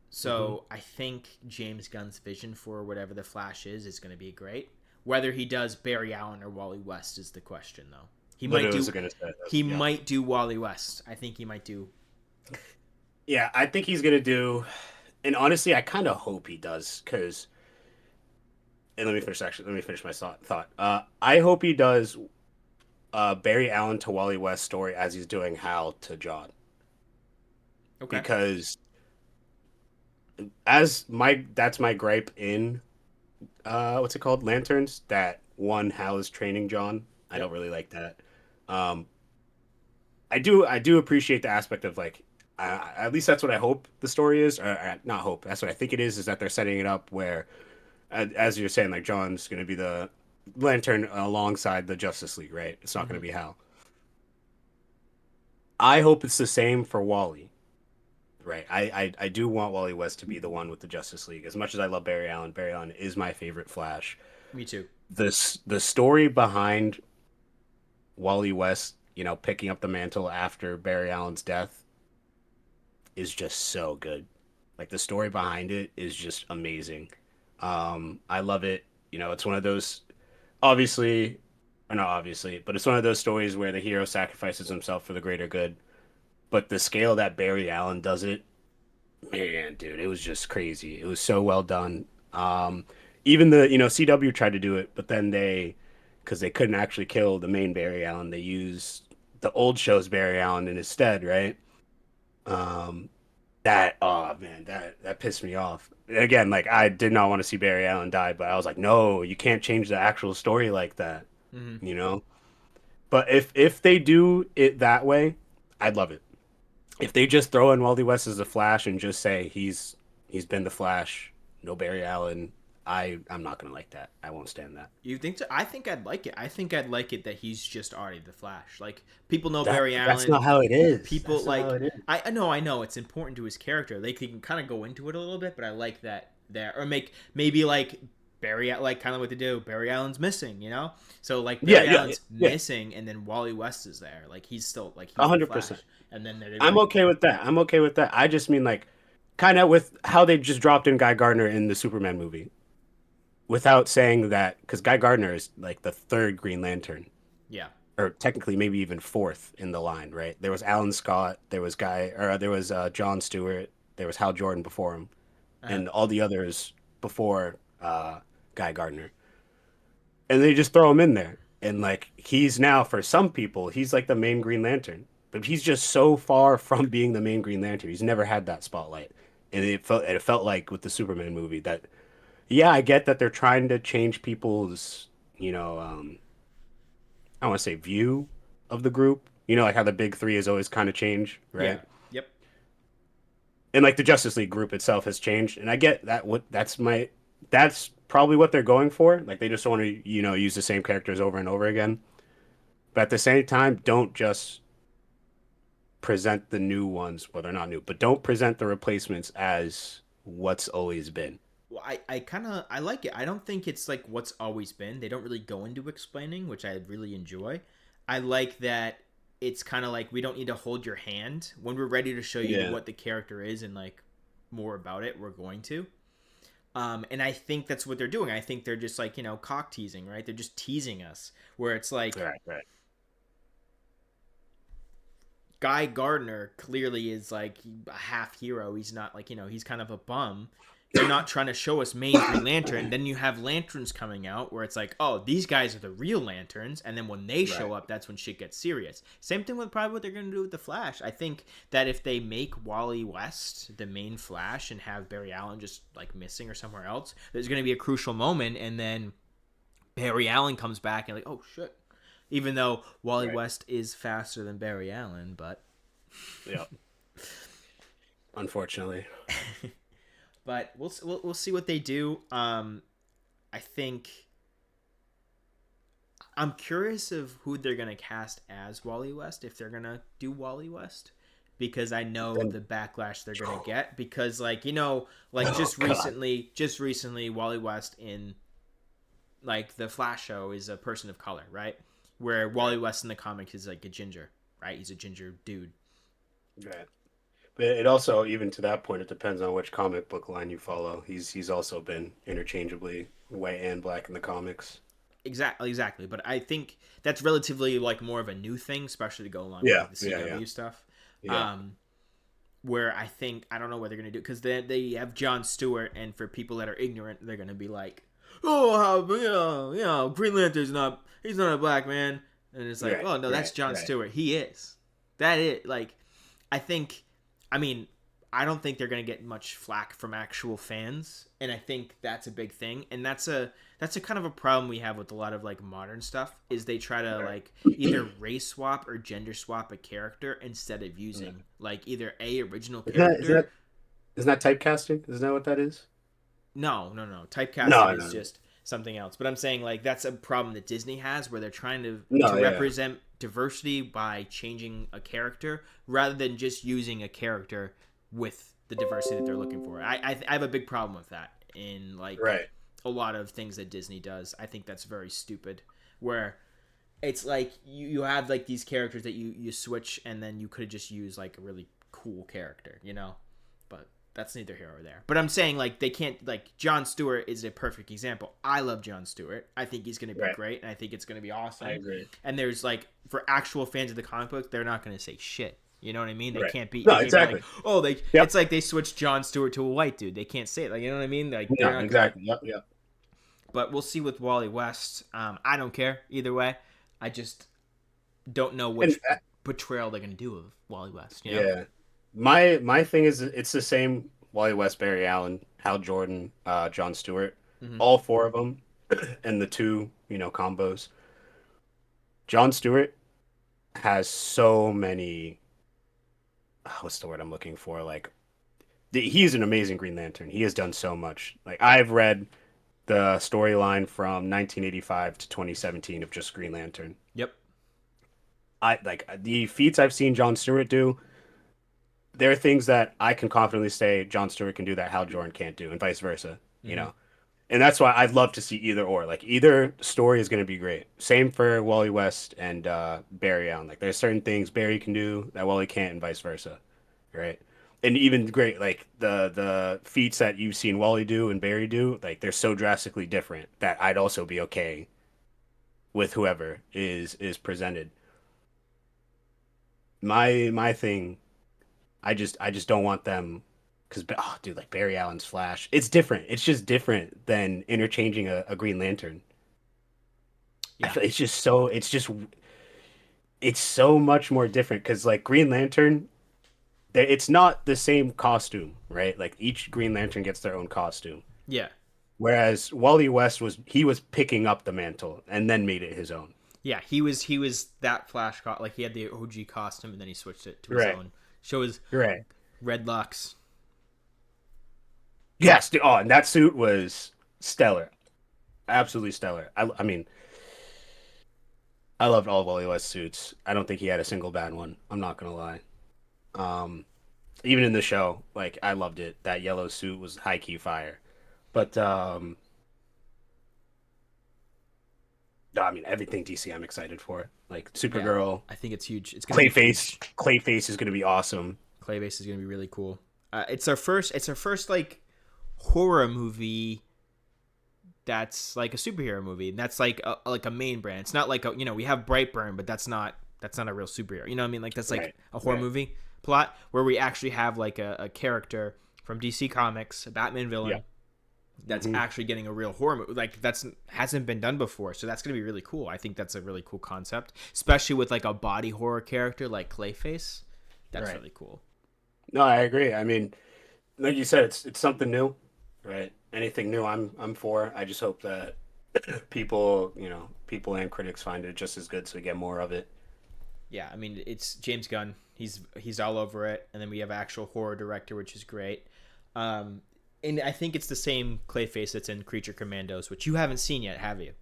So I think James Gunn's vision for whatever the Flash is going to be great. Whether he does Barry Allen or Wally West is the question, though. He might Literally do. was gonna say that. He Yeah. might do Wally West. I think he might do. Yeah, I think he's gonna do, and honestly, I kind of hope he does, because. And let me finish. Actually, let me finish my thought. I hope he does Barry Allen to Wally West story as he's doing Hal to John, Okay. because as my that's my gripe in what's it called, Lanterns, that one Hal is training John. I Yep. don't really like that. Um, I do appreciate the aspect of like at least that's what I hope the story is, or not hope. That's what I think it is that they're setting it up where, as you're saying, like John's going to be the Lantern alongside the Justice League, right? It's not going Hmm. to be Hal. I hope it's the same for Wally, right? I do want Wally West to be the one with the Justice League. As much as I love Barry Allen is my favorite Flash. Me too. The story behind Wally West, picking up the mantle after Barry Allen's death is just so good. Like the story behind it is just amazing. I love it. It's one of those, obviously, or not obviously, but it's one of those stories where the hero sacrifices himself for the greater good. But the scale that Barry Allen does it, man, dude, it was just crazy. It was so well done. Even CW tried to do it, but then because they couldn't actually kill the main Barry Allen, they used the old show's Barry Allen in his stead, right? Um, that oh man, that pissed me off. Again, like I did not want to see Barry Allen die, but I was like, no, you can't change the actual story like that, Hmm. you know? But if they do it that way, I'd love it. If they just throw in Wally West as the Flash and just say he's been the Flash, no Barry Allen, I'm not gonna like that. I won't stand that. You think so? I think I'd like it. I think I'd like it that he's just already the Flash. Like people know That Barry that's Allen. not how it is. People That's not how like it is. I know it's important to his character. They can kind of go into it a little bit, but I like that there or make maybe like Barry like kind of what they do. Barry Allen's missing, you know. So like Yeah, Barry yeah, Allen's yeah. messing, and then Wally West is there. Like he's still like a he's the hundred percent. Flash, and then they're I'm like okay with that. I'm okay with that. I just mean like kind of with how they just dropped in Guy Gardner in the Superman movie without saying that because Guy Gardner is like the third Green Lantern, yeah. or technically maybe even fourth in the line, right? There was Alan Scott, there was John Stewart, there was Hal Jordan before him, Uh-huh. and all the others before Guy Gardner, and they just throw him in there, and like he's now for some people he's like the main Green Lantern, but he's just so far from being the main Green Lantern. He's never had that spotlight, and it felt like with the Superman movie that yeah, I get that they're trying to change people's you know I want to say view of the group. You know, like how the big three is always kind of change, Yeah. right? Yep. And like the Justice League group itself has changed, and I get that. That's probably what they're going for. Like they just want to use the same characters over and over again. But at the same time, don't just present the new ones. Well, they're not new, but don't present the replacements as what's always been. Well, I kind of I like it. I don't think it's like what's always been. They don't really go into explaining, which I really enjoy. I like that it's kind of like we don't need to hold your hand when we're ready to show you Yeah, what the character is and like more about it. We're going to. And I think that's what they're doing. I think they're just like cock teasing, right? They're just teasing us, where it's like right, right, Guy Gardner clearly is like a half hero. He's not like, he's kind of a bum. They're not trying to show us main Green Lantern. Then you have lanterns coming out where it's like, oh, these guys are the real lanterns. And then when they right, show up, that's when shit gets serious. Same thing with probably what they're going to do with the Flash. I think that if they make Wally West the main Flash and have Barry Allen just like missing or somewhere else, there's going to be a crucial moment. And then Barry Allen comes back and like, oh shit. Even though Wally right. West is faster than Barry Allen, but Yeah, unfortunately. but we'll see what they do. I think I'm curious of who they're gonna cast as Wally West if they're gonna do Wally West because I know Then, the backlash they're gonna get because like like oh God, just recently Wally West in like the Flash show is a person of color, right? Where right, Wally West in the comics is like a ginger, right? He's a ginger dude. right. But it also, even to that point, it depends on which comic book line you follow. He's also been interchangeably white and black in the comics. Exactly. But I think that's relatively like more of a new thing, especially to go along with Yeah, like the yeah, yeah, CW stuff. yeah. Um, where I think I don't know what they're gonna do because they have John Stewart, and for people that are ignorant, they're gonna be like, "Oh, how Green Lantern's not he's not a black man," and it's like, Right, "Oh no, that's right, John right. Stewart. He is." That is like, I think, I mean, I don't think they're gonna get much flack from actual fans, and I think that's a big thing, and that's a kind of a problem we have with a lot of like modern stuff is they try to Right. like either race swap or gender swap a character instead of Yeah. using like either a original Isn't that isn't character. that isn't that typecasting? Isn't that what that is? No. Typecasting No, is no, just something else. But I'm saying like that's a problem that Disney has where they're trying to no. Yeah, represent diversity by changing a character rather than just using a character with the diversity that they're looking for. I have a big problem with that in like right. a lot of things that Disney does. I think that's very stupid. Where it's like you have like these characters that you switch and then you could just use like a really cool character, But that's neither here or there. But I'm saying like they can't like Jon Stewart is a perfect example. I love Jon Stewart. I think he's going to be Right. great and I think it's going to be I awesome. agree. And there's like for actual fans of the comic book, they're not going to say shit. You know what I mean? They Right. can't be. They No, can't be like, exactly. oh, they. Yep. It's like they switched Jon Stewart to a white dude. They can't say it. Like you know what I mean? Like they're No, not gonna. exactly. Yep. Yep. But we'll see with Wally West. I don't care either way. I just don't know And which portrayal they're gonna do of Wally West. You know? yeah, my thing is it's the same. Wally West, Barry Allen, Hal Jordan, John Stewart, Mm-hmm. all four of them, and the two combos. John Stewart has so many. What's the word I'm looking for? Like he's an amazing Green Lantern. He has done so much. Like I've read the storyline from 1985 to 2017 of just Green Lantern. Yep. I like the feats I've seen John Stewart do. There are things that I can confidently say John Stewart can do that Hal Jordan can't do, and vice versa. You Mm-hmm. know, and that's why I'd love to see either or. Like either story is going to be great. Same for Wally West and Barry Allen. Like there's certain things Barry can do that Wally can't, and vice versa, right? And even great like the feats that you've seen Wally do and Barry do, like they're so drastically different that I'd also be okay with whoever is presented. My thing, I just don't want them because oh dude, like Barry Allen's Flash, it's different. It's just different than interchanging a Green Lantern. I Yeah. feel it's so much more different because like Green Lantern, it's not the same costume, right? Like each Green Lantern gets their own costume. Yeah. Whereas Wally West was picking up the mantle and then made it his own. Yeah. He was that Flash like he had the OG costume and then he switched it to his Right. own. Show his Right. red locks. Yes. Oh, and that suit was stellar. Absolutely stellar. I mean, I loved all of Wally West's suits. I don't think he had a single bad one. I'm not gonna lie. Um, Even in the show, like I loved it. That yellow suit was high key fire. But no, I mean everything DC I'm excited for. Like Yeah. Supergirl, I think it's huge. It's gonna be Clayface. huge. Clayface is gonna be awesome. Claybase is gonna be really cool. It's our first. It's our first like horror movie that's like a superhero movie. That's like a main brand. It's not like we have Brightburn, but that's not a real superhero. You know what I mean? Like that's like Right. a horror Right. movie plot where we actually have like a character from DC Comics, a Batman Yeah. villain that's Hmm. actually getting a real horror movie. Like that's hasn't been done before, so that's gonna be really cool. I think that's a really cool concept, especially with like a body horror character like Clayface. That's Right. really cool. No, I agree. I mean, like you said, it's something new, right? Anything new, I'm for. I just hope that people and critics find it just as good, so we get more of it. Yeah, I mean it's James Gunn. He's all over it, and then we have actual horror director, which is great. Um, and I think it's the same Clayface that's in Creature Commandos, which you haven't seen yet, have you?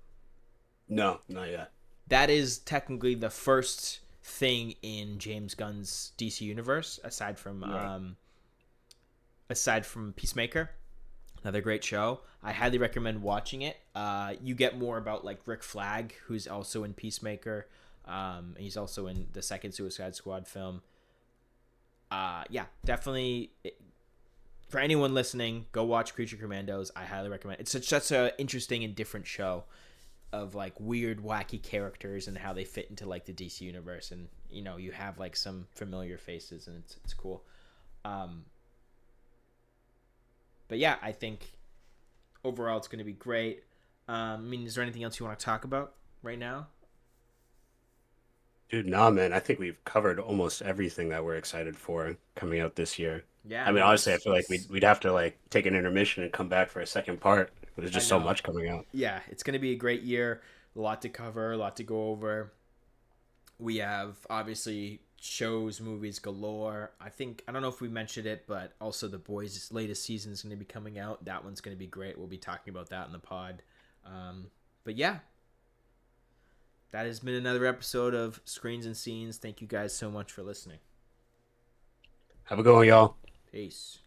No, not yet. That is technically the first thing in James Gunn's DC universe, Right. aside from Peacemaker. Another great show. I highly recommend watching it. You get more about like Rick Flag, who's also in Peacemaker. He's also in the second Suicide Squad film. Yeah, definitely. For anyone listening, go watch Creature Commandos. I highly recommend. It's such a interesting and different show of like weird, wacky characters and how they fit into like the DC universe, and you have like some familiar faces, and it's cool. Um, but yeah, I think overall it's going to be great. I mean, is there anything else you want to talk about right now? Dude, nah, man. I think we've covered almost everything that we're excited for coming out this year. Yeah, I I mean, mean honestly, I it's feel like we'd have to like take an intermission and come back for a second part. There's I just so know. much coming out. Yeah, it's going to be a great year. A lot to cover, a lot to go over. We have obviously shows, movies galore. I don't know if we mentioned it, but also the boys' latest season is going to be coming out. That one's going to be great. We'll be talking about that in the pod. But yeah, that has been another episode of Screens and Scenes. Thank you guys so much for listening. Have a good one, y'all. Peace.